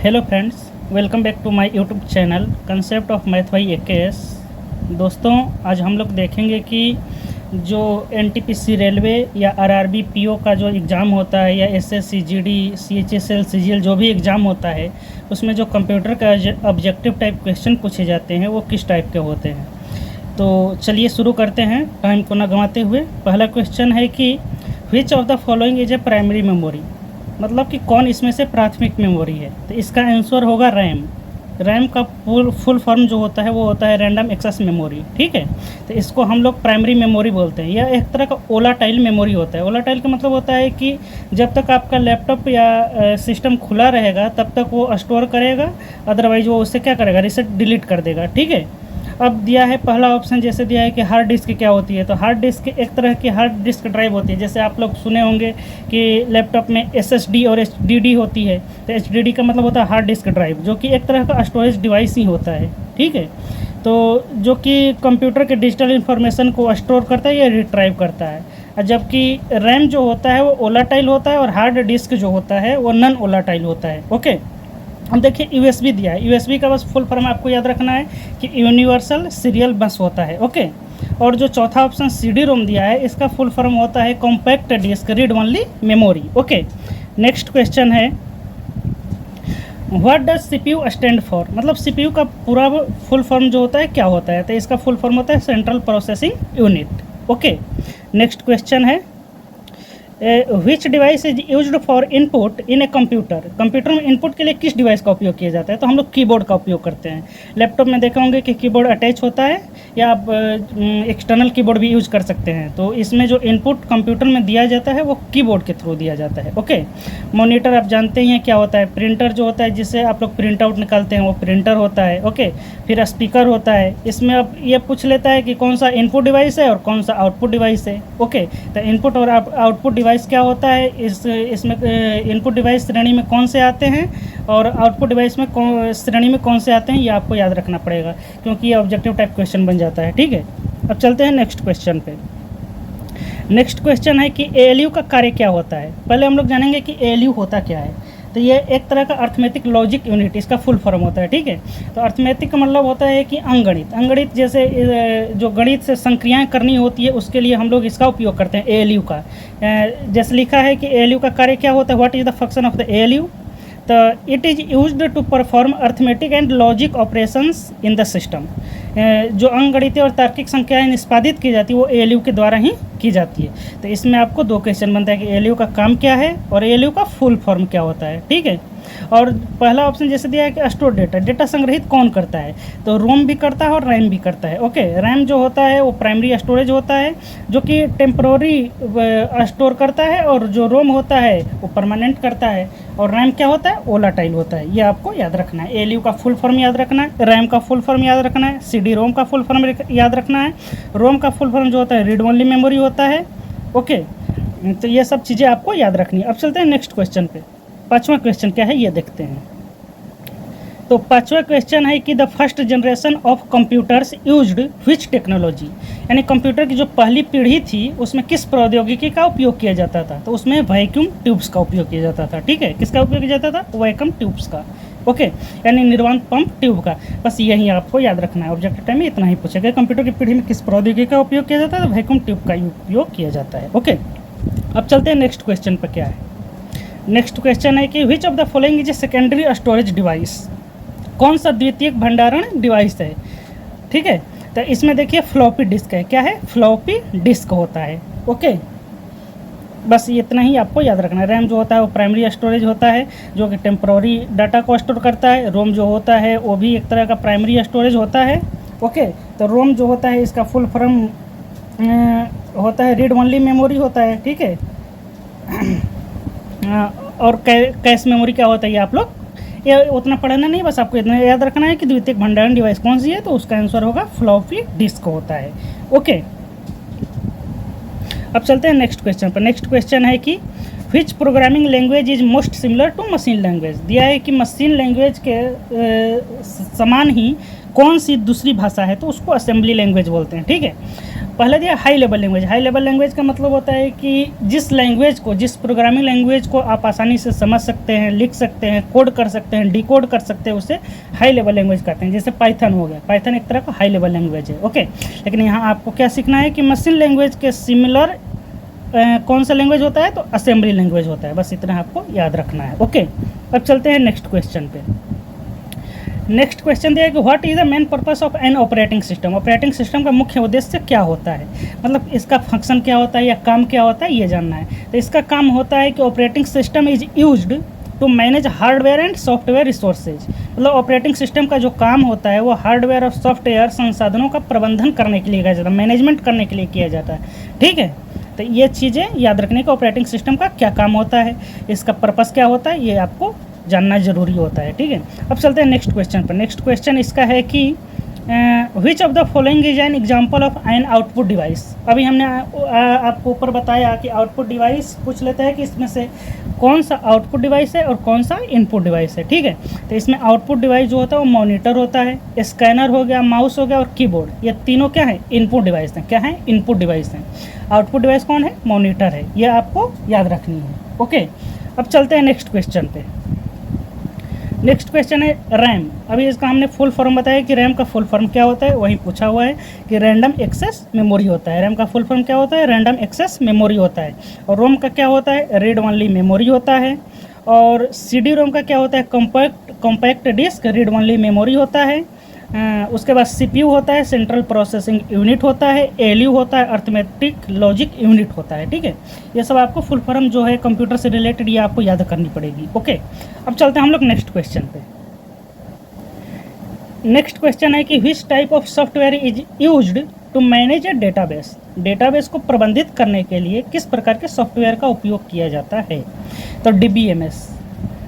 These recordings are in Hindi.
Hello friends, welcome back to my YouTube channel concept of math by AKS. दोस्तों, आज हम लोग देखेंगे कि जो एनटीपीसी रेलवे या आरआरबी पीओ का जो एग्ज़ाम होता है या एसएससी जीडी सीएचएसएल सीजीएल जो भी एग्ज़ाम होता है, उसमें जो कंप्यूटर का ऑब्जेक्टिव टाइप क्वेश्चन पूछे जाते हैं वो किस टाइप के होते हैं। तो चलिए शुरू करते हैं टाइम को न गंवाते हुए। पहला क्वेश्चन है कि which of the following is a primary memory, मतलब कि कौन इसमें से प्राथमिक मेमोरी है। तो इसका आंसर होगा रैम। रैम का फुल फॉर्म जो होता है वो होता है रैंडम एक्सेस मेमोरी। ठीक है, तो इसको हम लोग प्राइमरी मेमोरी बोलते हैं। यह एक तरह का वोलेटाइल मेमोरी होता है। वोलेटाइल का मतलब होता है कि जब तक आपका लैपटॉप या सिस्टम खुला रहेगा तब तक वो स्टोर करेगा, अदरवाइज वो उससे क्या करेगा, रीसेट डिलीट कर देगा। ठीक है, अब दिया है पहला ऑप्शन, जैसे दिया है कि हार्ड डिस्क क्या होती है। तो हार्ड डिस्क एक तरह की हार्ड डिस्क ड्राइव होती है। जैसे आप लोग सुने होंगे कि लैपटॉप में एसएसडी और एचडीडी होती है। तो एचडीडी का मतलब होता है हार्ड डिस्क ड्राइव, जो कि एक तरह का स्टोरेज डिवाइस ही होता है। ठीक है, तो जो कि कंप्यूटर के डिजिटल इन्फॉर्मेशन को स्टोर करता है या रिट्राइव करता है। जबकि रैम जो होता है वो वोलेटाइल होता है और हार्ड डिस्क जो होता है वो नॉन वोलेटाइल होता है। ओके, अब देखिए यूएसबी दिया है। यूएसबी का बस फुल फॉर्म आपको याद रखना है कि यूनिवर्सल सीरियल बस होता है। ओके, और जो चौथा ऑप्शन सीडी रोम दिया है, इसका फुल फॉर्म होता है compact disc read only memory. Okay, next question है what does CPU stand for, मतलब सीपीयू का पूरा फुल फॉर्म जो होता है क्या होता है। तो इसका फुल फॉर्म होता है central processing unit. Okay, next question है which device is used for input in a computer. Computer में इनपुट के लिए किस डिवाइस का उपयोग किया जाता है। तो हम लोग कीबोर्ड का उपयोग करते हैं। लैपटॉप में देखे होंगे कि कीबोर्ड अटैच होता है या आप एक्सटर्नल कीबोर्ड भी यूज कर सकते हैं। तो इसमें जो इनपुट कंप्यूटर में दिया जाता है वो कीबोर्ड के थ्रू दिया जाता है। ओके, मॉनिटर आप जानते ही हैं क्या होता है। प्रिंटर जो होता है जिससे आप लोग प्रिंट आउट निकालते हैं वो प्रिंटर होता है। ओके, फिर स्पीकर होता है। इसमें अब ये पूछ लेता है कि कौन सा इनपुट डिवाइस है और कौन सा आउटपुट डिवाइस है। ओके, तो इनपुट और आउटपुट डिवाइस क्या होता है, इसमें इनपुट डिवाइस श्रेणी में कौन से आते हैं और आउटपुट डिवाइस में श्रेणी में कौन से आते हैं, ये आपको याद रखना पड़ेगा क्योंकि ये ऑब्जेक्टिव टाइप क्वेश्चन बन जाता है। ठीक है, अब चलते हैं नेक्स्ट क्वेश्चन पे। नेक्स्ट क्वेश्चन है कि एएलयू का कार्य क्या होता है। पहले हम लोग जानेंगे कि एएलयू होता क्या है। तो ये एक तरह का अर्थमेटिक लॉजिक यूनिट इसका फुल फॉर्म होता है। ठीक है, तो अर्थमेटिक का मतलब होता है कि अंगणित जैसे जो गणित से संक्रियाएं करनी होती है उसके लिए हम लोग इसका उपयोग करते हैं एएलयू का। जैसे लिखा है कि एएलयू का कार्य क्या होता है, what is the function of the ALU. तो it is used to perform arithmetic and logic operations in the system. जो अंकगणितीय और तार्किक संख्याएं निष्पादित की जाती है वो एएलयू के द्वारा ही की जाती है। तो इसमें आपको दो क्वेश्चन बनता है कि एएलयू का काम क्या है और एएलयू का फुल फॉर्म क्या होता है। ठीक है, और पहला ऑप्शन जैसे दिया है कि स्टोर डेटा संग्रहित कौन करता है। तो रोम भी करता है और रैम भी करता है। ओके, रैम जो होता है वो प्राइमरी स्टोरेज होता है जो कि टेम्पररी स्टोर करता है, और जो रोम होता है वो परमानेंट करता है। और रैम क्या होता है, वोलेटाइल होता है। ये आपको याद रखना है। एएलयू का फुल फॉर्म याद रखना है, रैम का फुल फॉर्म याद रखना है, सीडी रोम का फुल फॉर्म याद रखना है। रोम का फुल फॉर्म जो होता है रीड ओनली मेमोरी होता है। ओके, तो ये सब चीज़ें आपको याद रखनी है। अब चलते हैं नेक्स्ट क्वेश्चन पे। पांचवा क्वेश्चन क्या है ये देखते हैं। तो पांचवा क्वेश्चन है कि the first generation of computers used which technology, यानी कंप्यूटर की जो पहली पीढ़ी थी उसमें किस प्रौद्योगिकी का उपयोग किया जाता था। तो उसमें वैक्यूम ट्यूब्स का उपयोग किया जाता था। ठीक है, किसका उपयोग किया जाता था, वैक्यूम ट्यूब्स का। ओके, यानी निर्वाण पंप ट्यूब का। बस यही आपको याद रखना है। ऑब्जेक्टिव टाइम में इतना ही पूछेगा, कंप्यूटर की पीढ़ी में किस प्रौद्योगिकी का उपयोग किया जाता है, तो वैक्यूम ट्यूब का उपयोग किया जाता है। ओके, अब चलते हैं नेक्स्ट क्वेश्चन पर। क्या है नेक्स्ट क्वेश्चन है कि which of the following is a secondary storage device, कौन सा द्वितीयक भंडारण डिवाइस है। ठीक है, तो इसमें देखिए फ्लॉपी डिस्क है। क्या है, फ्लॉपी डिस्क होता है। ओके, बस इतना ही आपको याद रखना है। रैम जो होता है वो प्राइमरी स्टोरेज होता है जो कि टेम्पररी डाटा को स्टोर करता है। रोम जो होता है वो भी एक तरह का प्राइमरी स्टोरेज होता है। ओके, तो रोम जो होता है इसका फुल फॉर्म होता है रीड ओनली मेमोरी होता है। ठीक है, और कैश मेमोरी क्या होता है ये आप लोग ये उतना पढ़ना नहीं, बस आपको इतना याद रखना है कि द्वितीयक भंडारण डिवाइस कौन सी है। तो उसका आंसर होगा फ्लॉपी डिस्क होता है। ओके, अब चलते हैं नेक्स्ट क्वेश्चन पर। नेक्स्ट क्वेश्चन है कि which programming language is most similar to machine language. दिया है कि मशीन लैंग्वेज के समान ही कौन सी दूसरी भाषा है, तो उसको असेंबली लैंग्वेज बोलते हैं। ठीक है, पहले दिया high level language. High level language का मतलब होता है कि जिस लैंग्वेज को, जिस प्रोग्रामिंग लैंग्वेज को आप आसानी से समझ सकते हैं, लिख सकते हैं, कोड कर सकते हैं, डिकोड कर सकते हैं, उसे हाई लेवल लैंग्वेज कहते हैं। जैसे पाइथन हो गया, पाइथन एक तरह का हाई लेवल लैंग्वेज है। ओके, लेकिन यहाँ आपको क्या सीखना है कि मशीन लैंग्वेज के सिमिलर कौन सा लैंग्वेज होता है, तो असेंबली लैंग्वेज होता है। बस इतना आपको याद रखना है। ओके, अब चलते हैं नेक्स्ट क्वेश्चन पे। नेक्स्ट क्वेश्चन दिया है कि what is the main purpose of N operating system. Operating system का मुख्य उद्देश्य क्या होता है, मतलब इसका फंक्शन क्या होता है या काम क्या होता है, ये जानना है। तो इसका काम होता है कि operating system is used to manage hardware and software resources. मतलब ऑपरेटिंग सिस्टम का जो काम होता है वो हार्डवेयर और सॉफ्टवेयर संसाधनों का प्रबंधन करने के लिए किया जाता है, मैनेजमेंट करने के लिए किया जाता है। ठीक है, तो ये चीज़ें याद रखने का ऑपरेटिंग सिस्टम का क्या काम होता है, इसका पर्पस क्या होता है, ये आपको जानना जरूरी होता है। ठीक है, अब चलते हैं नेक्स्ट क्वेश्चन पर। नेक्स्ट क्वेश्चन इसका है कि which of the following is an example of an output device. अभी हमने आपको ऊपर बताया कि आउटपुट डिवाइस पूछ लेते हैं कि इसमें से कौन सा आउटपुट डिवाइस है और कौन सा इनपुट डिवाइस है। ठीक है, तो इसमें आउटपुट डिवाइस जो होता है वो मॉनिटर होता है, स्कैनर हो गया, माउस हो गया और कीबोर्ड। ये तीनों क्या है, इनपुट डिवाइस हैं। क्या है, इनपुट डिवाइस हैं। आउटपुट डिवाइस कौन है, मॉनिटर है। ये आपको याद रखनी है। ओके, अब चलते हैं नेक्स्ट क्वेश्चन पे। नेक्स्ट क्वेश्चन है रैम। अभी इसका हमने फुल फॉर्म बताया कि रैम का फुल फॉर्म क्या होता है, वहीं पूछा हुआ है कि रैंडम एक्सेस मेमोरी होता है। रैम का फुल फॉर्म क्या होता है, रैंडम एक्सेस मेमोरी होता है। और रोम का क्या होता है, रीड ओनली मेमोरी होता है। और CD रोम का क्या होता है, compact disc read only memory होता है। उसके बाद CPU होता है, सेंट्रल प्रोसेसिंग यूनिट होता है। ALU होता है, अर्थमेटिक लॉजिक यूनिट होता है। ठीक है, ये सब आपको फुल फॉर्म जो है कंप्यूटर से रिलेटेड ये आपको याद करनी पड़ेगी। ओके, अब चलते हैं हम लोग नेक्स्ट क्वेश्चन पे। नेक्स्ट क्वेश्चन है कि which type of software is used to manage a database. Database को प्रबंधित करने के लिए किस प्रकार के सॉफ्टवेयर का उपयोग किया जाता है। तो DBMS,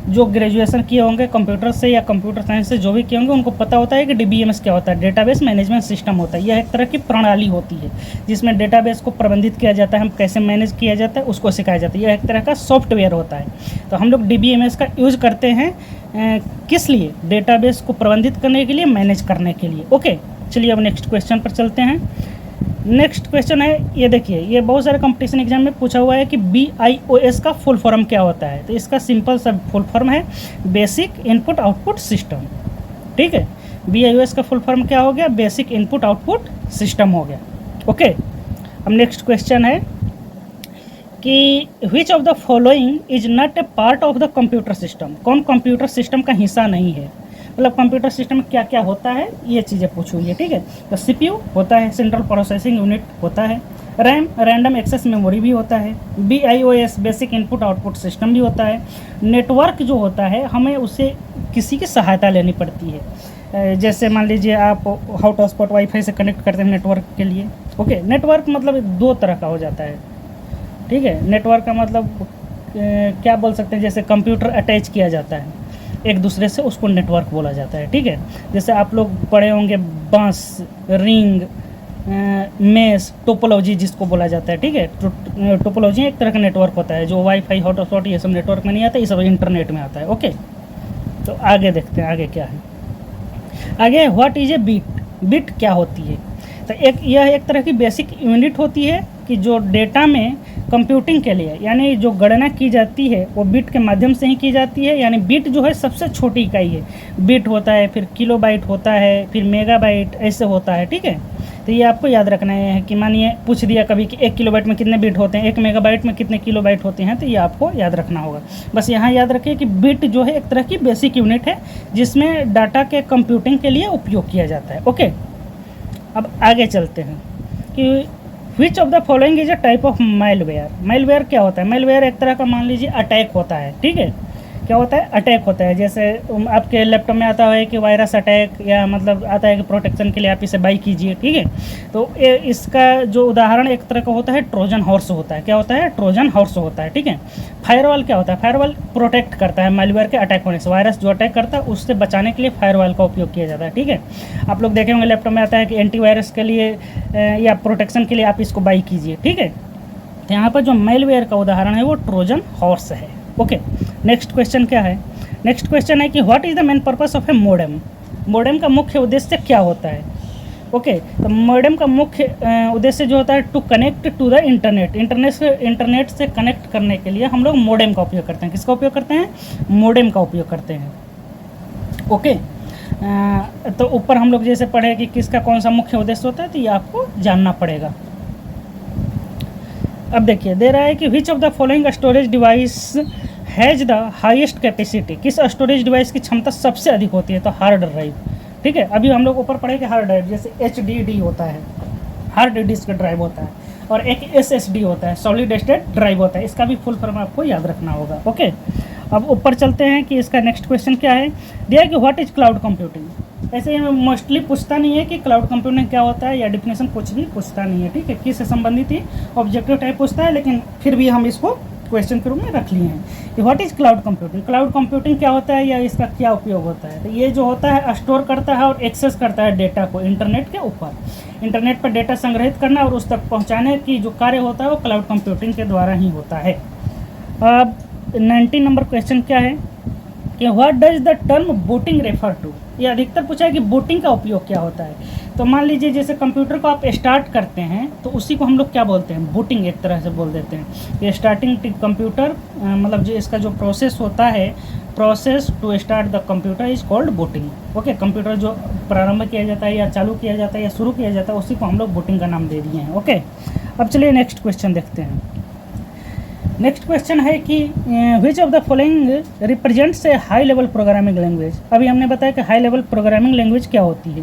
जो ग्रेजुएशन किए होंगे कंप्यूटर से या कंप्यूटर साइंस से जो भी किए होंगे उनको पता होता है कि DBMS क्या होता है, डेटाबेस मैनेजमेंट सिस्टम होता है। यह एक तरह की प्रणाली होती है जिसमें डेटाबेस को प्रबंधित किया जाता है, हम कैसे मैनेज किया जाता है उसको सिखाया जाता है। यह एक तरह का सॉफ्टवेयर होता है। तो हम लोग DBMS का यूज़ करते हैं किस लिए, डेटाबेस को प्रबंधित करने के लिए, मैनेज करने के लिए। ओके, चलिए अब नेक्स्ट क्वेश्चन पर चलते हैं। नेक्स्ट क्वेश्चन है, ये देखिए, ये बहुत सारे कंपटीशन एग्जाम में पूछा हुआ है कि BIOS का फुल फॉर्म क्या होता है। तो इसका सिंपल सा फुल फॉर्म है बेसिक इनपुट आउटपुट सिस्टम। ठीक है, BIOS का फुल फॉर्म क्या हो गया, बेसिक इनपुट आउटपुट सिस्टम हो गया। ओके, अब नेक्स्ट क्वेश्चन है कि which of the following is not a part of the computer system. कौन कंप्यूटर सिस्टम का हिस्सा नहीं है, मतलब कंप्यूटर सिस्टम में क्या क्या होता है ये चीज़ें पूछी हुई है। ठीक है, तो CPU होता है, सेंट्रल प्रोसेसिंग यूनिट होता है। रैम रैंडम एक्सेस मेमोरी भी होता है। BIOS basic input output system भी होता है। नेटवर्क जो होता है हमें उसे किसी की सहायता लेनी पड़ती है। जैसे मान लीजिए आप हॉटस्पॉट वाईफाई से कनेक्ट करते हैं नेटवर्क के लिए। ओके, नेटवर्क मतलब दो तरह का हो जाता है। ठीक है, नेटवर्क का मतलब क्या बोल सकते हैं, जैसे कंप्यूटर अटैच किया जाता है एक दूसरे से, उसको नेटवर्क बोला जाता है। ठीक है, जैसे आप लोग पढ़े होंगे बांस, रिंग, मेस, टोपोलॉजी जिसको बोला जाता है। ठीक है, टोपोलॉजी एक तरह का नेटवर्क होता है जो वाईफाई हॉटस्पॉट ये सब नेटवर्क में नहीं आता, ये सब इंटरनेट में आता है। ओके, तो आगे देखते हैं आगे क्या है। आगे what is a bit. Bit क्या होती है, तो यह एक तरह की बेसिक यूनिट होती है कि जो डेटा में कंप्यूटिंग के लिए यानी जो गणना की जाती है वो बिट के माध्यम से ही की जाती है। यानी बिट जो है सबसे छोटी इकाई है। बिट होता है, फिर किलोबाइट होता है, फिर मेगाबाइट, ऐसे होता है। ठीक है, तो ये आपको याद रखना है कि मानिए पूछ दिया कभी कि 1 किलोबाइट में कितने बिट होते हैं, 1 मेगाबाइट में कितने किलोबाइट होते हैं, तो ये आपको याद रखना होगा। बस यहाँ याद रखिए कि बिट जो है एक तरह की बेसिक यूनिट है जिसमें डाटा के कंप्यूटिंग के लिए उपयोग किया जाता है। ओके, अब आगे चलते हैं कि which of the following is a type of malware. Malware क्या होता है, माइलवेयर एक तरह का मान लीजिए अटैक होता है। ठीक है, क्या होता है, अटैक होता है। जैसे आपके लैपटॉप में आता है कि वायरस अटैक, या मतलब आता है कि प्रोटेक्शन के लिए आप इसे बाई कीजिए। ठीक है, तो इसका जो उदाहरण एक तरह का होता है ट्रोजन हॉर्स होता है। क्या होता है, ट्रोजन हॉर्स होता है। ठीक है, फायरवॉल क्या होता है, फायरवॉल प्रोटेक्ट करता है माइलवेयर के अटैक होने से। वायरस जो अटैक करता है उससे बचाने के लिए फायरवॉल का उपयोग किया जाता है। ठीक है, आप लोग देखे होंगे लैपटॉप में आता है कि एंटीवायरस के लिए या प्रोटेक्शन के लिए आप इसको बाई कीजिए। ठीक है, तो यहाँ पर जो माइलवेयर का उदाहरण है वो ट्रोजन हॉर्स है। ओके, नेक्स्ट क्वेश्चन क्या है। नेक्स्ट क्वेश्चन है कि what is the main purpose of A modem. Modem का मुख्य उद्देश्य क्या होता है। ओके, तो मॉडेम का मुख्य उद्देश्य जो होता है to connect to the internet, internet से कनेक्ट करने के लिए हम लोग मॉडेम का उपयोग करते हैं। किसका उपयोग करते हैं? मॉडेम का उपयोग करते हैं। ओके, तो ऊपर हम लोग जैसे पढ़े कि किसका कौन सा मुख्य उद्देश्य होता है, तो ये आपको जानना पड़ेगा। अब देखिए दे रहा है कि which of the following storage device has the highest capacity, किस स्टोरेज डिवाइस की क्षमता सबसे अधिक होती है? तो हार्ड ड्राइव। ठीक है, अभी हम लोग ऊपर पढ़े कि हार्ड ड्राइव जैसे HDD होता है, हार्ड डिस्क ड्राइव होता है, और एक SSD होता है, सॉलिड स्टेट ड्राइव होता है। इसका भी फुल फॉर्म आपको याद रखना होगा। ओके, अब ऊपर चलते हैं कि इसका नेक्स्ट क्वेश्चन क्या है। दिया है कि व्हाट इज क्लाउड कंप्यूटिंग। ऐसे ही मोस्टली पूछता नहीं है कि क्लाउड कंप्यूटिंग क्या होता है, या डिफिनेशन कुछ भी पूछता नहीं है। ठीक है, किससे संबंधित ही ऑब्जेक्टिव टाइप पूछता है, लेकिन फिर भी हम इसको क्वेश्चन के रूप में रख लिए हैं कि what is cloud computing. Cloud computing क्या होता है या इसका क्या उपयोग होता है? तो ये जो होता है स्टोर करता है और एक्सेस करता है डेटा को इंटरनेट के ऊपर। इंटरनेट पर डेटा संग्रहित करना और उस तक पहुंचाने की जो कार्य होता है वो क्लाउड कंप्यूटिंग के द्वारा ही होता है। अब 19 नंबर क्वेश्चन क्या है कि what does the term booting refer to. ये अधिकतर पूछा है कि बूटिंग का उपयोग क्या होता है। तो मान लीजिए जैसे कंप्यूटर को आप स्टार्ट करते हैं तो उसी को हम लोग क्या बोलते हैं? बूटिंग एक तरह से बोल देते हैं। ये स्टार्टिंग कंप्यूटर मतलब जो इसका जो प्रोसेस होता है, process to start the computer is called booting. Okay, computer जो प्रारंभ किया जाता है या चालू किया जाता है या शुरू किया जाता है उसी को हम लोग बूटिंग का नाम दे दिए हैं। ओके, अब चलिए नेक्स्ट क्वेश्चन देखते हैं। नेक्स्ट क्वेश्चन है कि which of the following represents A high level programming language. अभी हमने बताया कि हाई लेवल प्रोग्रामिंग लैंग्वेज क्या होती है।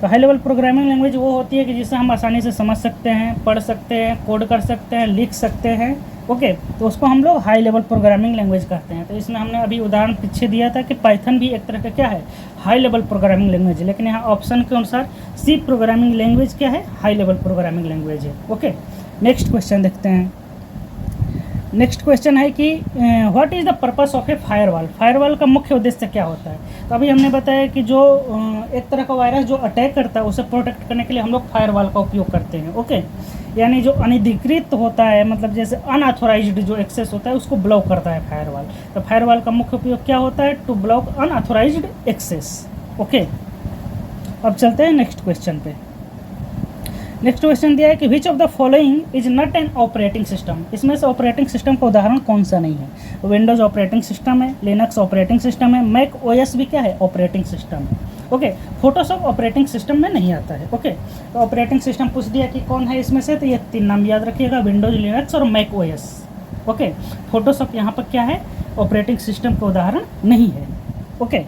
तो हाई लेवल प्रोग्रामिंग लैंग्वेज वो होती है कि जिसे हम आसानी से समझ सकते हैं, पढ़ सकते हैं, कोड कर सकते हैं, लिख सकते हैं। ओके, तो उसको हम लोग हाई लेवल प्रोग्रामिंग लैंग्वेज कहते हैं। तो इसमें हमने अभी उदाहरण पीछे दिया था कि पाइथन भी एक तरह का क्या है? हाई लेवल प्रोग्रामिंग लैंग्वेज है। लेकिन यहाँ ऑप्शन के अनुसार सी प्रोग्रामिंग लैंग्वेज क्या है? हाई लेवल प्रोग्रामिंग लैंग्वेज है। ओके, नेक्स्ट क्वेश्चन देखते हैं। नेक्स्ट क्वेश्चन है कि what is the purpose of A firewall. Firewall का मुख्य उद्देश्य क्या होता है? तो अभी हमने बताया कि जो एक तरह का वायरस जो अटैक करता है उसे प्रोटेक्ट करने के लिए हम लोग फायरवॉल का उपयोग करते हैं। ओके, यानी जो अनधिकृत होता है, मतलब जैसे अनऑथोराइज्ड जो एक्सेस होता है उसको ब्लॉक करता है फायरवॉल। तो फायरवॉल का मुख्य उपयोग क्या होता है? To block unauthorised access. Okay, अब चलते हैं नेक्स्ट क्वेश्चन पे। नेक्स्ट क्वेश्चन दिया है कि which of the following is not an operating system. इसमें से ऑपरेटिंग सिस्टम का उदाहरण कौन सा नहीं है? विंडोज ऑपरेटिंग सिस्टम है, लिनक्स ऑपरेटिंग सिस्टम है, मैक ओएस भी क्या है? ऑपरेटिंग सिस्टम है। ओके, फोटोशॉप ऑपरेटिंग सिस्टम में नहीं आता है। ओके, तो ऑपरेटिंग सिस्टम पूछ दिया कि कौन है इसमें से, तो ये 3 नाम याद रखिएगा, विंडोज, लिनक्स और मैक ओएस। ओके, फोटोशॉप यहाँ पर क्या है? ऑपरेटिंग सिस्टम का उदाहरण नहीं है। ओके,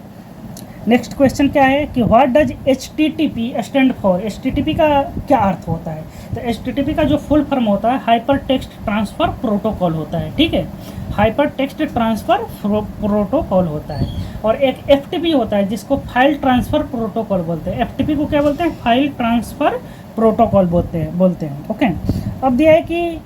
नेक्स्ट क्वेश्चन क्या है कि what does HTTP stand for. HTTP का क्या अर्थ होता है? तो HTTP का जो फुल फॉर्म होता है हाइपर टेक्स्ट ट्रांसफ़र प्रोटोकॉल होता है। ठीक है, हाइपर टेक्स्ट ट्रांसफ़र प्रोटोकॉल होता है। और एक FTP होता है जिसको फाइल ट्रांसफ़र प्रोटोकॉल बोलते हैं। FTP को क्या बोलते हैं? फाइल ट्रांसफ़र प्रोटोकॉल बोलते हैं। ओके, अब दिया है कि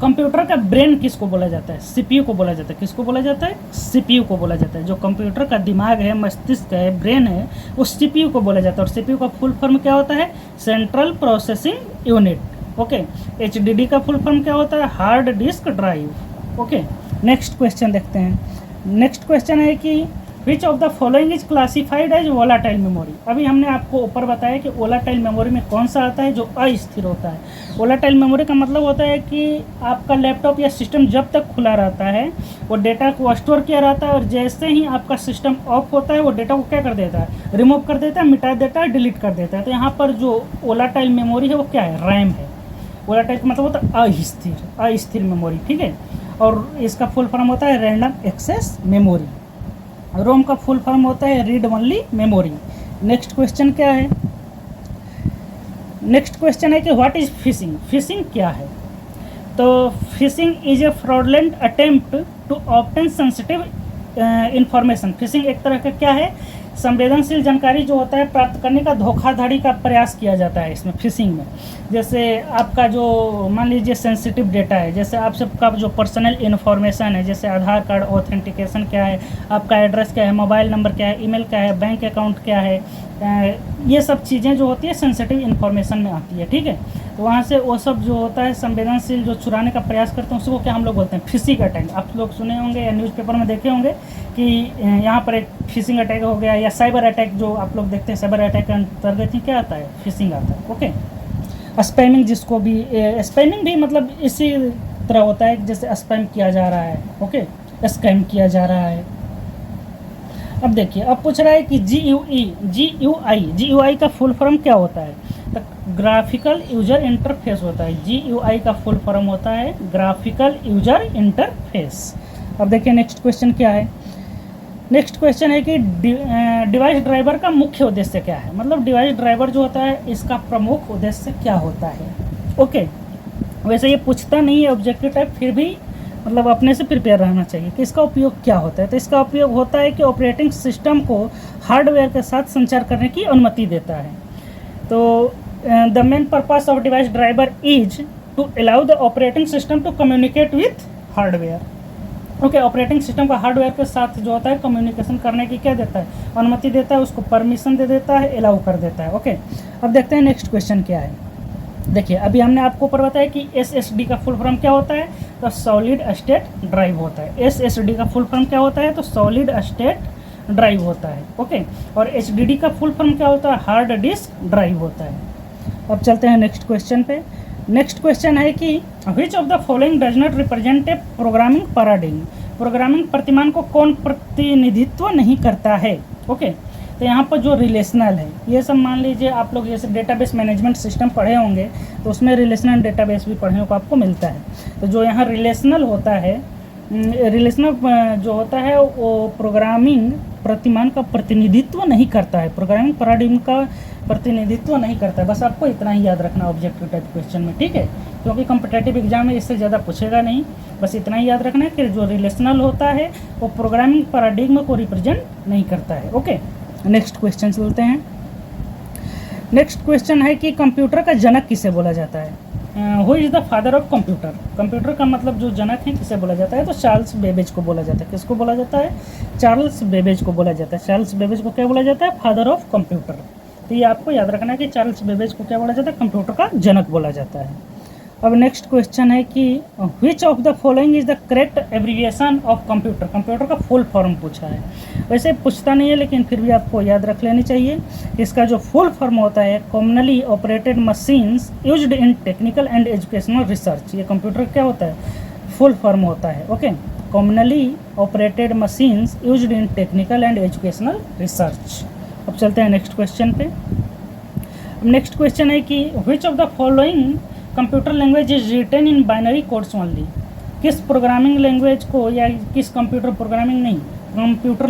कंप्यूटर का ब्रेन किसको बोला जाता है? CPU को बोला जाता है। किसको बोला जाता है? CPU को बोला जाता है। जो कंप्यूटर का दिमाग है, मस्तिष्क है, ब्रेन है, वो CPU को बोला जाता है। और CPU का फुल फॉर्म क्या होता है? Central processing unit. Okay, HDD का फुल फॉर्म क्या होता है? Hard disk drive. Okay, next question देखते हैं। नेक्स्ट क्वेश्चन है कि which of the following is classified as volatile memory. अभी हमने आपको ऊपर बताया कि वोलाटाइल मेमोरी में कौन सा आता है? जो अस्थिर होता है। वोलाटाइल मेमोरी का मतलब होता है कि आपका लैपटॉप या सिस्टम जब तक खुला रहता है वो डेटा को स्टोर किया रहता है, और जैसे ही आपका सिस्टम ऑफ होता है वो डेटा को क्या कर देता है? रिमूव कर देता है, मिटा देता है, डिलीट कर देता है। तो यहाँ पर जो वोलाटाइल मेमोरी है वो क्या है? रैम है। वोलाटाइल का मतलब होता है अस्थिर मेमोरी। ठीक है, और इसका फुल फॉर्म होता है रैंडम एक्सेस मेमोरी। रोम का फुल फॉर्म होता है read only memory. Next question क्या है? नेक्स्ट क्वेश्चन है कि व्हाट इज फिशिंग। फिशिंग क्या है? तो phishing is a fraudulent attempt to obtain sensitive information. Phishing एक तरह का क्या है? संवेदनशील जानकारी जो होता है प्राप्त करने का धोखाधड़ी का प्रयास किया जाता है इसमें, फिशिंग में। जैसे आपका जो मान लीजिए सेंसिटिव डेटा है, जैसे आप सबका जो पर्सनल इन्फॉर्मेशन है, जैसे आधार कार्ड ऑथेंटिकेशन क्या है, आपका एड्रेस क्या है, मोबाइल नंबर क्या है, ईमेल क्या है, बैंक अकाउंट क्या है, ये सब चीज़ें जो होती है सेंसिटिव इन्फॉर्मेशन में आती है, ठीक है। तो वहाँ से वो सब जो होता है संवेदनशील जो चुराने का प्रयास करते हैं उसको क्या हम लोग बोलते हैं, फिशिंग अटैक। आप लोग सुने होंगे या न्यूज़पेपर में देखे होंगे कि यहाँ पर एक फिशिंग अटैक हो गया, या साइबर अटैक जो आप लोग देखते हैं, साइबर अटैक के अंतर्गत ही क्या आता है, फिशिंग आता है, ओके। स्पैमिंग, जिसको भी स्पैमिंग भी मतलब इसी तरह होता है जैसे स्पैम किया जा रहा है, ओके, स्कैम किया जा रहा है। अब देखिए, अब पूछ रहा है कि GUI का फुल फॉर्म क्या होता है, तो ग्राफिकल यूजर इंटरफेस होता है। GUI का फुल फॉर्म होता है ग्राफिकल यूजर इंटरफेस। अब देखिए नेक्स्ट क्वेश्चन क्या है। नेक्स्ट क्वेश्चन है कि डिवाइस ड्राइवर का मुख्य उद्देश्य क्या है, मतलब डिवाइस ड्राइवर जो होता है इसका प्रमुख उद्देश्य क्या होता है, ओके। वैसे ये पूछता नहीं है ऑब्जेक्टिव टाइप, फिर भी मतलब अपने से प्रिपेयर रहना चाहिए कि इसका उपयोग क्या होता है। तो इसका उपयोग होता है कि ऑपरेटिंग सिस्टम को हार्डवेयर के साथ संचार करने की अनुमति देता है। तो the main purpose of device driver is to allow the operating system to communicate with hardware, okay. Operating system का हार्डवेयर के साथ जो होता है कम्युनिकेशन करने की क्या देता है, अनुमति देता है, उसको परमिशन दे देता है, अलाउ कर देता है, ओके। अब देखते हैं नेक्स्ट क्वेश्चन क्या है। देखिए अभी हमने आपको ऊपर बताया कि SSD का फुल फॉर्म क्या होता है, तो सॉलिड स्टेट ड्राइव होता है। SSD का फुल फॉर्म क्या होता है, तो सॉलिड स्टेट ड्राइव होता है, ओके। और HDD का फुल फॉर्म क्या होता है, हार्ड डिस्क ड्राइव होता है। अब चलते हैं नेक्स्ट क्वेश्चन पे। नेक्स्ट क्वेश्चन है कि which of the following does not represent a programming paradigm, programming प्रतिमान को कौन प्रतिनिधित्व नहीं करता है, ओके। तो यहाँ पर जो रिलेशनल है, ये सब मान लीजिए आप लोग जैसे डेटाबेस मैनेजमेंट सिस्टम पढ़े होंगे तो उसमें रिलेशनल डेटाबेस भी पढ़ने को आपको मिलता है। तो जो यहाँ रिलेशनल होता है, रिलेशनल जो होता है वो प्रोग्रामिंग प्रतिमान का प्रतिनिधित्व नहीं करता है, प्रोग्रामिंग पैराडिग्म का प्रतिनिधित्व नहीं करता है। बस आपको इतना ही याद रखना ऑब्जेक्टिव टाइप क्वेश्चन में, ठीक है, क्योंकि कॉम्पिटिटिव एग्जाम में इससे ज़्यादा पूछेगा नहीं। बस इतना ही याद रखना है कि जो रिलेशनल होता है वो प्रोग्रामिंग पैराडिग्म को रिप्रेजेंट नहीं करता है, ओके। नेक्स्ट क्वेश्चन चलते हैं। नेक्स्ट क्वेश्चन है कि कंप्यूटर का जनक किसे बोला जाता है, who is the father of computer. Computer का मतलब जो जनक है किसे बोला जाता है, तो चार्ल्स बेबेज को बोला जाता है। किसको बोला जाता है, चार्ल्स बेबेज को बोला जाता है। चार्ल्स बेबेज को क्या बोला जाता है, फादर ऑफ कंप्यूटर। तो ये आपको याद रखना है कि चार्ल्स बेबेज को क्या बोला जाता है, कंप्यूटर का जनक बोला जाता है। अब नेक्स्ट क्वेश्चन है कि which of the following is the correct abbreviation of computer, computer का फुल फॉर्म पूछा है। वैसे पूछता नहीं है लेकिन फिर भी आपको याद रख लेनी चाहिए। इसका जो फुल फॉर्म होता है commonly operated machines used in technical and educational research. ये कंप्यूटर क्या होता है, फुल फॉर्म होता है, okay. Commonly operated machines used in technical and educational research. अब चलते हैं नेक्स्ट क्वेश्चन पे। नेक्स्ट क्वेश्चन है कि which of the following computer language is written in binary codes only. किस प्रोग्रामिंग लैंग्वेज को, या किस कंप्यूटर प्रोग्रामिंग नहीं, कंप्यूटर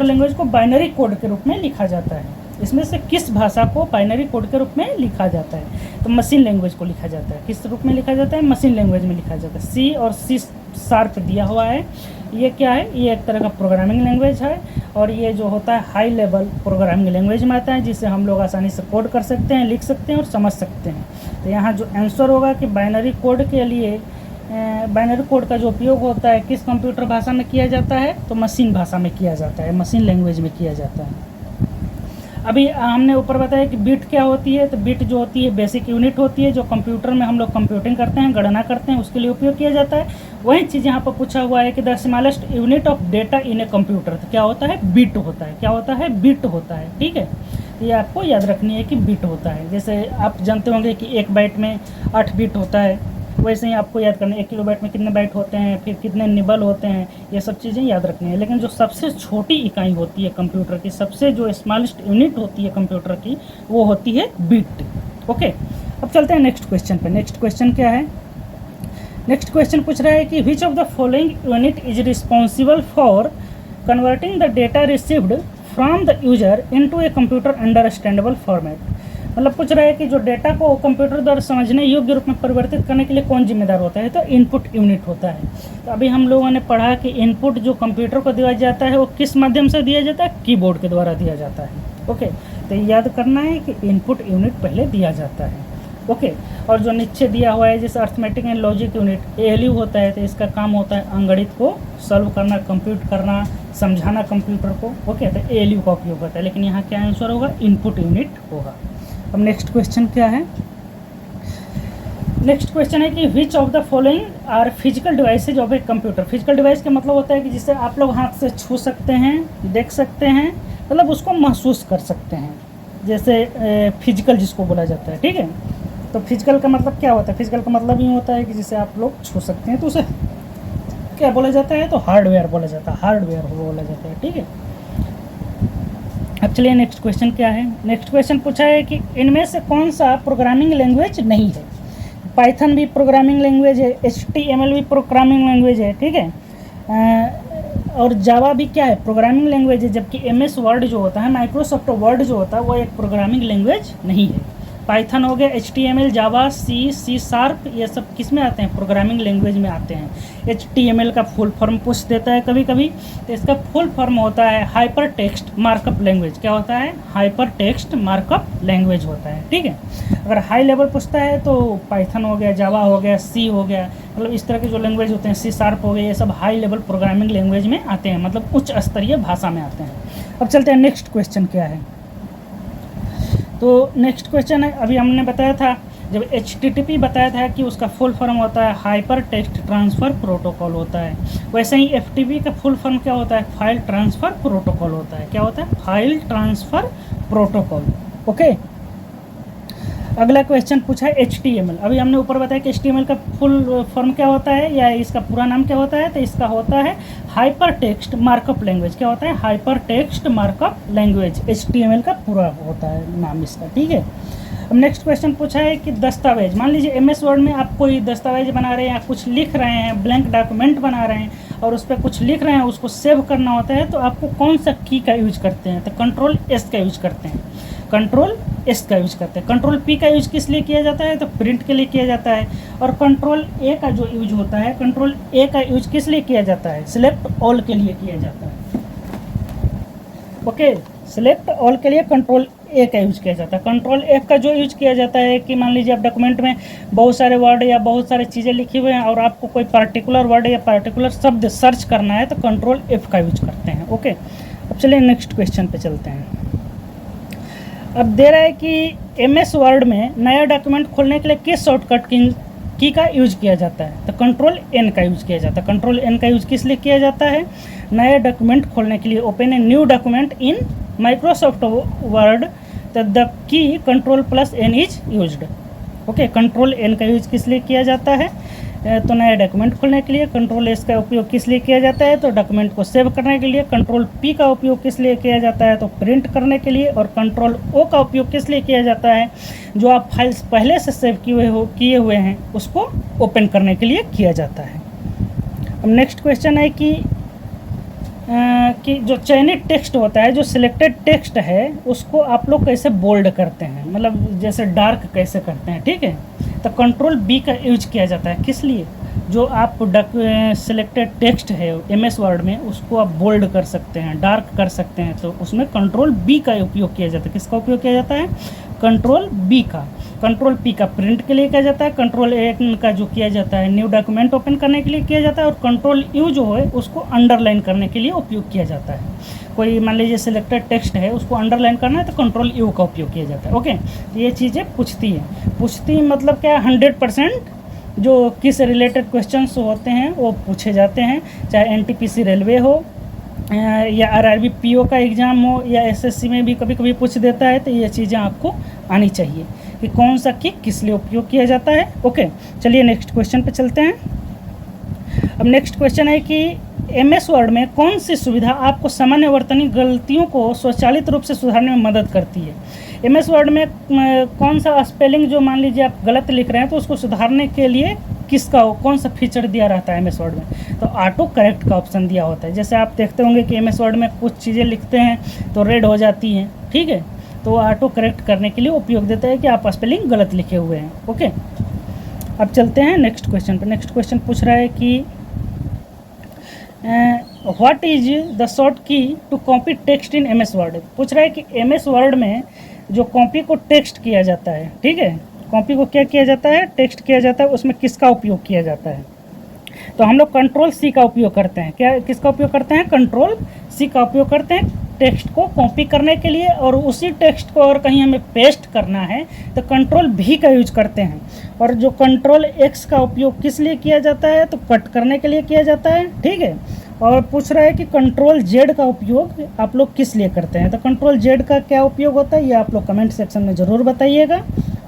लैंग्वेज को बाइनरी कोड के रूप में लिखा जाता है। इसमें से किस भाषा को बाइनरी कोड के रूप में लिखा जाता है, तो मशीन लैंग्वेज को लिखा जाता है। किस रूप में लिखा जाता है, मशीन लैंग्वेज में लिखा जाता है। C और C# दिया हुआ है। ये क्या है, ये एक तरह का प्रोग्रामिंग लैंग्वेज है, और ये जो होता है हाई लेवल प्रोग्रामिंग लैंग्वेज में आता है, जिसे हम लोग आसानी से कोड कर सकते हैं, लिख सकते हैं और समझ सकते हैं। तो यहाँ जो आंसर होगा कि बाइनरी कोड के लिए, बाइनरी कोड का जो उपयोग होता है किस कंप्यूटर भाषा में किया जाता है, तो मशीन भाषा में किया जाता है, मशीन लैंग्वेज में किया जाता है। अभी हमने ऊपर बताया कि बिट क्या होती है, तो बिट जो होती है बेसिक यूनिट होती है, जो कंप्यूटर में हम लोग कंप्यूटिंग करते हैं, गणना करते हैं, उसके लिए उपयोग किया जाता है। वही चीज़ यहाँ पर पूछा हुआ है कि the smallest unit of data in a computer, तो क्या होता है, बिट होता है। क्या होता है, बिट होता है, ठीक है। ये आपको याद रखनी है कि बिट होता है। जैसे आप जानते होंगे कि 1 बाइट में 8 बिट होता है, वैसे ही आपको याद करना है 1 किलोबाइट में कितने बाइट होते हैं, फिर कितने निबल होते हैं, ये सब चीज़ें याद रखनी है। लेकिन जो सबसे छोटी इकाई होती है कंप्यूटर की, सबसे जो स्मॉलेस्ट यूनिट होती है कंप्यूटर की, वो होती है बिट, ओके। अब चलते हैं नेक्स्ट क्वेश्चन पे। नेक्स्ट क्वेश्चन क्या है, नेक्स्ट क्वेश्चन पूछ रहा है कि which of the following unit is responsible for converting the data received from the user into a computer understandable format. मतलब पूछ रहा है कि जो डेटा को कंप्यूटर द्वारा समझने योग्य रूप में परिवर्तित करने के लिए कौन जिम्मेदार होता है, तो इनपुट यूनिट होता है। तो अभी हम लोगों ने पढ़ा कि इनपुट जो कंप्यूटर को दिया जाता है वो किस माध्यम से दिया जाता है, कीबोर्ड के द्वारा दिया जाता है, ओके। तो याद करना है कि इनपुट यूनिट पहले दिया जाता है। ओके। और जो नीचे दिया हुआ है जैसे arithmetic and logic unit ALU होता है, तो इसका काम होता है अंगणित को सॉल्व करना, कंप्यूट करना, समझाना कंप्यूटर को। ओके, तो ALU का उपयोग होता है, लेकिन यहाँ क्या आंसर होगा, इनपुट यूनिट होगा। अब नेक्स्ट क्वेश्चन क्या है, नेक्स्ट क्वेश्चन है कि which of the following are physical devices of a computer. Physical device का मतलब होता है कि जिसे आप लोग हाथ से छू सकते हैं, देख सकते हैं, मतलब उसको महसूस कर सकते हैं, जैसे फिजिकल जिसको बोला जाता है। ठीक है, तो फिजिकल का मतलब क्या होता है, फिजिकल का मतलब ये होता है कि जिसे आप लोग छू सकते हैं, तो उसे क्या बोला जाता है, तो हार्डवेयर बोला जाता है, हार्डवेयर बोला जाता है। ठीक है, अब चलिए नेक्स्ट क्वेश्चन क्या है। नेक्स्ट क्वेश्चन पूछा है कि इनमें से कौन सा प्रोग्रामिंग लैंग्वेज नहीं है। पाइथन भी प्रोग्रामिंग लैंग्वेज है, HTML भी प्रोग्रामिंग लैंग्वेज है। ठीक है, और जावा भी क्या है, प्रोग्रामिंग लैंग्वेज है, जबकि MS वर्ड जो होता है, माइक्रोसॉफ्ट वर्ड जो होता है, वो एक प्रोग्रामिंग लैंग्वेज नहीं है। पाइथन हो गया, HTML, जावा, C#, ये सब किस में आते हैं, प्रोग्रामिंग लैंग्वेज में आते हैं। HTML का फुल फॉर्म पूछ देता है कभी कभी, तो इसका फुल फॉर्म होता है हाइपर टेक्स्ट मार्कअप लैंग्वेज। क्या होता है, हाइपर टेक्स्ट मार्कअप लैंग्वेज होता है। ठीक है, अगर हाई लेवल पूछता है तो पाइथन हो गया, जावा हो गया, C हो गया, मतलब इस तरह के जो लैंग्वेज होते हैं, C# हो गए, ये सब हाई लेवल प्रोग्रामिंग लैंग्वेज में आते हैं, मतलब उच्च स्तरीय भाषा में आते हैं। अब चलते हैं नेक्स्ट क्वेश्चन क्या है। तो नेक्स्ट क्वेश्चन है, अभी हमने बताया था जब HTTP बताया था कि उसका फुल फॉर्म होता है हाइपर टेक्स्ट ट्रांसफ़र प्रोटोकॉल होता है, वैसे ही FTP का फुल फॉर्म क्या होता है, फाइल ट्रांसफ़र प्रोटोकॉल होता है। क्या होता है, फाइल ट्रांसफ़र प्रोटोकॉल। ओके, अगला क्वेश्चन पूछा है HTML। अभी हमने ऊपर बताया कि HTML का फुल फॉर्म क्या होता है या इसका पूरा नाम क्या होता है, तो इसका होता है हाइपर टेक्स्ट मार्कअप लैंग्वेज। क्या होता है, hyper text markup language, HTML का पूरा होता है नाम इसका। ठीक है, अब नेक्स्ट क्वेश्चन पूछा है कि दस्तावेज, मान लीजिए MS वर्ड में आप कोई दस्तावेज बना रहे हैं या कुछ लिख रहे हैं, ब्लैंक डॉक्यूमेंट बना रहे हैं और उस पर कुछ लिख रहे हैं, उसको सेव करना होता है, तो आपको कौन सा की का यूज करते हैं, तो Ctrl+S का यूज करते हैं, Ctrl+S का यूज करते हैं। Ctrl+P का यूज किस लिए किया जाता है, तो प्रिंट के लिए किया जाता है। और Ctrl+A का जो यूज होता है, Ctrl+A का यूज किस लिए किया जाता है, सिलेक्ट ऑल के लिए किया जाता है। ओके, सिलेक्ट ऑल के लिए Ctrl+A का यूज किया जाता है। Ctrl+F का जो यूज किया जाता है कि मान लीजिए आप डॉक्यूमेंट में बहुत सारे वर्ड या बहुत सारी चीज़ें लिखी हुई हैं और आपको कोई पर्टिकुलर वर्ड या पर्टिकुलर शब्द सर्च करना है, तो Ctrl+F का यूज करते हैं। ओके, अब चलिए नेक्स्ट क्वेश्चन पे चलते हैं। अब दे रहा है कि MS वर्ड में नया डॉक्यूमेंट खोलने के लिए किस शॉर्टकट की का यूज किया जाता है, तो Ctrl+N का यूज किया जाता है। Ctrl+N का यूज किस लिए किया जाता है, नया डॉक्यूमेंट खोलने के लिए, open a new document in Microsoft word, तो the key Ctrl+N is used. Okay, Ctrl+N का यूज किस लिए किया जाता है, तो नया डॉक्यूमेंट खोलने के लिए। Ctrl+S का उपयोग किस लिए किया जाता है, तो डॉक्यूमेंट को सेव करने के लिए। Ctrl+P का उपयोग किस लिए किया जाता है, तो प्रिंट करने के लिए। और Ctrl+O का उपयोग किस लिए किया जाता है, जो आप फाइल्स पहले से सेव किए हुए हैं उसको ओपन करने के लिए किया जाता है। अब नेक्स्ट क्वेश्चन है कि जो चयनित टेक्स्ट होता है, जो सिलेक्टेड टेक्स्ट है, उसको आप लोग कैसे बोल्ड करते हैं, मतलब जैसे डार्क कैसे करते हैं। ठीक है, तो Ctrl+B का यूज किया जाता है किस लिए, जो आप सिलेक्टेड टेक्स्ट है MS वर्ड में उसको आप बोल्ड कर सकते हैं, डार्क कर सकते हैं, तो उसमें Ctrl+B का उपयोग किया जाता है। किसका उपयोग किया जाता है, Ctrl+B का। Ctrl+P का प्रिंट के लिए किया जाता है, Ctrl+N का जो किया जाता है न्यू डॉक्यूमेंट ओपन करने के लिए किया जाता है, और Ctrl+U जो है उसको अंडरलाइन करने के लिए उपयोग किया जाता है। कोई मान लीजिए सिलेक्टेड टेक्स्ट है उसको अंडरलाइन करना है तो Ctrl+U का उपयोग किया जाता है। ओके, तो ये चीज़ें पूछती मतलब क्या 100% जो किस रिलेटेड क्वेश्चंस होते हैं वो पूछे जाते हैं, चाहे NTPC रेलवे हो या RRB PO का एग्ज़ाम हो या SSC में भी कभी कभी पूछ देता है, तो ये चीज़ें आपको आनी चाहिए कि कौन सा की किस लिए उपयोग किया जाता है। ओके, चलिए नेक्स्ट क्वेश्चन पे चलते हैं। अब नेक्स्ट क्वेश्चन है कि MS वर्ड में कौन सी सुविधा आपको सामान्य वर्तनी गलतियों को स्वचालित रूप से सुधारने में मदद करती है। MS वर्ड में कौन सा स्पेलिंग जो मान लीजिए आप गलत लिख रहे हैं तो उसको सुधारने के लिए कौन सा फीचर दिया रहता है MS वर्ड में, तो ऑटो करेक्ट का ऑप्शन दिया होता है। जैसे आप देखते होंगे कि MS वर्ड में कुछ चीज़ें लिखते हैं तो रेड हो जाती हैं, ठीक है, तो ऑटो करेक्ट करने के लिए उपयोग देता है कि आप स्पेलिंग गलत लिखे हुए हैं। ओके, अब चलते हैं नेक्स्ट क्वेश्चन पर। नेक्स्ट क्वेश्चन पूछ रहा है कि what is the short key to copy text in MS Word. पूछ रहा है कि MS वर्ड में जो कॉपी को टेक्स्ट किया जाता है, ठीक है, कॉपी को क्या किया जाता है, टेक्स्ट किया जाता है, उसमें किसका उपयोग किया जाता है, तो हम लोग कंट्रोल सी का उपयोग करते हैं। क्या किसका उपयोग करते हैं, कंट्रोल सी का उपयोग करते हैं टेक्स्ट को कॉपी करने के लिए, और उसी टेक्स्ट को अगर कहीं हमें पेस्ट करना है तो कंट्रोल भी का यूज करते हैं। और जो कंट्रोल एक्स का उपयोग किस लिए किया जाता है, तो कट करने के लिए किया जाता है, ठीक है। और पूछ रहा है कि कंट्रोल जेड का उपयोग आप लोग किस लिए करते हैं, तो कंट्रोल जेड का क्या उपयोग होता है ये आप लोग कमेंट सेक्शन में ज़रूर बताइएगा,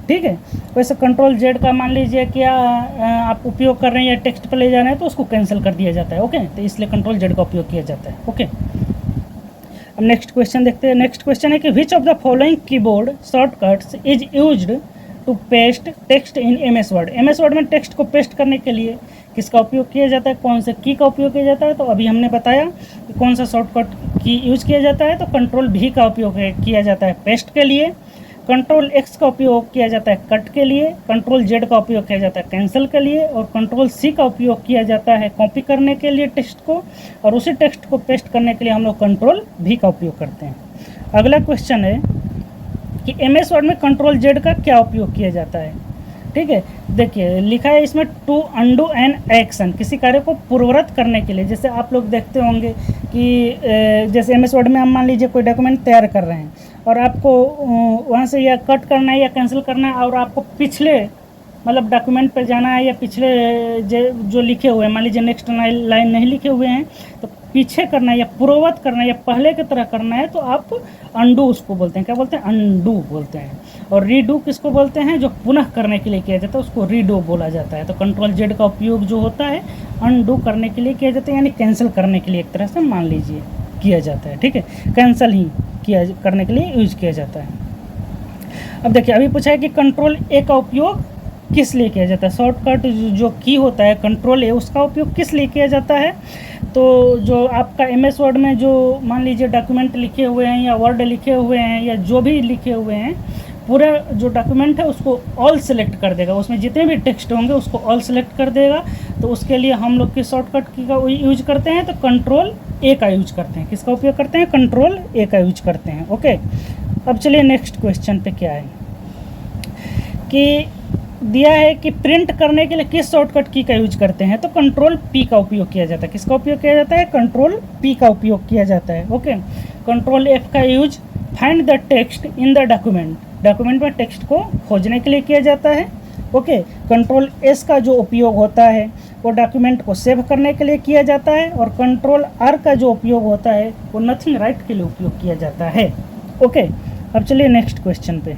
ठीक है। वैसे कंट्रोल जेड का मान लीजिए क्या आप उपयोग कर रहे हैं या टेक्स्ट पर ले जा रहे हैं तो उसको कैंसिल कर दिया जाता है, ओके, तो इसलिए कंट्रोल जेड का उपयोग किया जाता है, ओके। अब नेक्स्ट क्वेश्चन देखते हैं। नेक्स्ट क्वेश्चन है कि which of the following keyboard shortcuts is used to paste text in MS Word. MS Word में टेक्स्ट को पेस्ट करने के लिए किसका उपयोग किया जाता है, कौन से की का उपयोग किया जाता है, तो अभी हमने बताया कि कौन सा शॉर्टकट की यूज किया जाता है, तो कंट्रोल भी का उपयोग किया जाता है पेस्ट के लिए, कंट्रोल एक्स का उपयोग किया जाता है कट के लिए, कंट्रोल जेड का उपयोग किया जाता है कैंसिल के लिए, और कंट्रोल सी का उपयोग किया जाता है कॉपी करने के लिए टेक्स्ट को, और उसी टेक्स्ट को पेस्ट करने के लिए हम लोग कंट्रोल भी का उपयोग करते हैं। अगला क्वेश्चन है कि एमएस वर्ड में कंट्रोल जेड का क्या उपयोग किया जाता है, ठीक है। देखिए लिखा है इसमें टू अंडू एन एक्शन, किसी कार्य को पूर्ववत करने के लिए। जैसे आप लोग देखते होंगे कि जैसे एमएस वर्ड में हम मान लीजिए कोई डॉक्यूमेंट तैयार कर रहे हैं और आपको वहाँ से या कट करना है या कैंसिल करना है, और आपको पिछले मतलब डॉक्यूमेंट पर जाना है या पिछले जो लिखे हुए हैं, मान लीजिए नेक्स्ट लाइन नहीं लिखे हुए हैं तो पीछे करना है या पूर्ववत करना है या पहले की तरह करना है, तो आप अंडू उसको बोलते हैं, क्या बोलते हैं, अंडू बोलते हैं। और रीडू किसको बोलते हैं, जो पुनः करने के लिए किया जाता है उसको रीडू बोला जाता है। तो कंट्रोल जेड का उपयोग जो होता है अंडू करने के लिए किया जाता है, यानी कैंसिल करने के लिए एक तरह से मान लीजिए किया जाता है, ठीक है, कैंसिल ही किया करने के लिए यूज किया जाता है। अब देखिए अभी पूछा है कि कंट्रोल ए का उपयोग किस लिए किया जाता है, शॉर्टकट जो की होता है कंट्रोल ए उसका उपयोग किस लिए किया जाता है। तो जो आपका एमएस वर्ड में जो मान लीजिए डॉक्यूमेंट लिखे हुए हैं या वर्ड लिखे हुए हैं या जो भी लिखे हुए हैं, पूरा जो डॉक्यूमेंट है उसको ऑल सेलेक्ट कर देगा, उसमें जितने भी टेक्स्ट होंगे उसको ऑल सेलेक्ट कर देगा। तो उसके लिए हम लोग किस शॉर्टकट की का यूज करते हैं, तो कंट्रोल ए का यूज करते हैं। किसका उपयोग करते हैं, कंट्रोल ए का यूज करते हैं, ओके। अब चलिए नेक्स्ट क्वेश्चन पे क्या है कि दिया है कि प्रिंट करने के लिए किस शॉर्टकट की का यूज करते हैं, तो कंट्रोल पी का उपयोग किया जाता है। किसका उपयोग किया जाता है, कंट्रोल पी का उपयोग किया जाता है, ओके। कंट्रोल एफ का use find the text in the document, document में टेक्स्ट को खोजने के लिए किया जाता है, ओके। कंट्रोल एस का जो उपयोग होता है वो डॉक्यूमेंट को सेव करने के लिए किया जाता है, और कंट्रोल आर का जो उपयोग होता है वो नथिंग राइट के लिए उपयोग किया जाता है, ओके। अब चलिए नेक्स्ट क्वेश्चन पे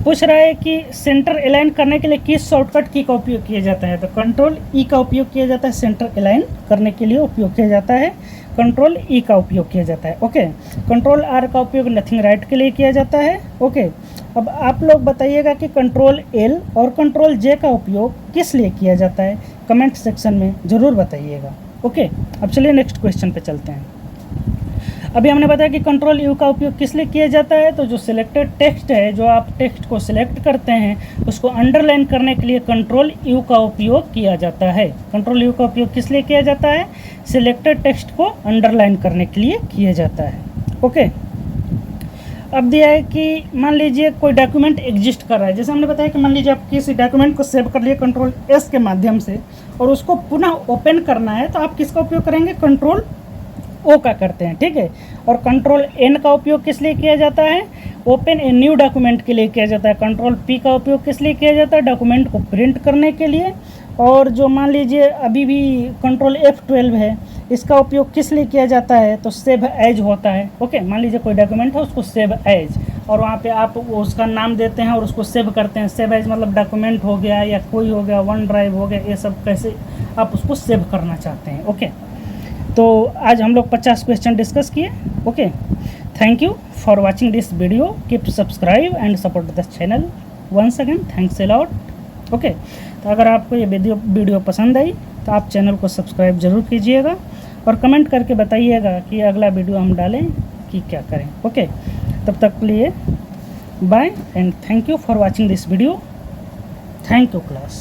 पूछ रहा है कि सेंटर अलाइन करने के लिए किस शॉर्टकट की का उपयोग किया जाता है, तो कंट्रोल ई का उपयोग किया जाता है, सेंटर अलाइन करने के लिए उपयोग किया जाता है, कंट्रोल ई का उपयोग किया जाता है, ओके। कंट्रोल आर का उपयोग नथिंग राइट के लिए किया जाता है, ओके। अब आप लोग बताइएगा कि कंट्रोल एल और कंट्रोल जे का उपयोग किस लिए किया जाता है, कमेंट सेक्शन में ज़रूर बताइएगा, ओके। अब चलिए नेक्स्ट क्वेश्चन पे चलते हैं। अभी हमने बताया कि कंट्रोल यू का उपयोग किस लिए किया जाता है, तो जो सिलेक्टेड टेक्स्ट है, जो आप टेक्स्ट को सिलेक्ट करते हैं उसको अंडरलाइन करने के लिए कंट्रोल यू का उपयोग किया जाता है। कंट्रोल यू का उपयोग किस लिए किया जाता है, सिलेक्टेड टेक्स्ट को अंडरलाइन करने के लिए किया जाता है, ओके। अब दिया है कि मान लीजिए कोई डॉक्यूमेंट एग्जिस्ट कर रहा है, जैसे हमने बताया कि मान लीजिए आप किसी डॉक्यूमेंट को सेव कर लिए कंट्रोल एस के माध्यम से और उसको पुनः ओपन करना है, तो आप किसका उपयोग करेंगे, कंट्रोल ओ का करते हैं, ठीक है। और कंट्रोल एन का उपयोग किस लिए किया जाता है, ओपन ए न्यू डॉक्यूमेंट के लिए किया जाता है। कंट्रोल पी का उपयोग किस लिए किया जाता है, डॉक्यूमेंट को प्रिंट करने के लिए। और जो मान लीजिए अभी भी कंट्रोल F12 है, इसका उपयोग किस लिए किया जाता है, तो सेव एज होता है, ओके। मान लीजिए कोई डॉक्यूमेंट है उसको सेव एज, और वहाँ पे आप उसका नाम देते हैं और उसको सेव करते हैं। सेव एज मतलब डॉक्यूमेंट हो गया या कोई हो गया, वन ड्राइव हो गया, ये सब कैसे आप उसको सेव करना चाहते हैं, ओके। तो आज हम लोग 50 क्वेश्चन डिस्कस किए, okay. Thank you for watching this video, keep subscribe and support the channel once again, thanks a lot, okay. तो अगर आपको ये वीडियो पसंद आई तो आप चैनल को सब्सक्राइब ज़रूर कीजिएगा और कमेंट करके बताइएगा कि अगला वीडियो हम डालें कि क्या करें, ओके। तब तक के लिए bye and thank you for watching this video, thank you class.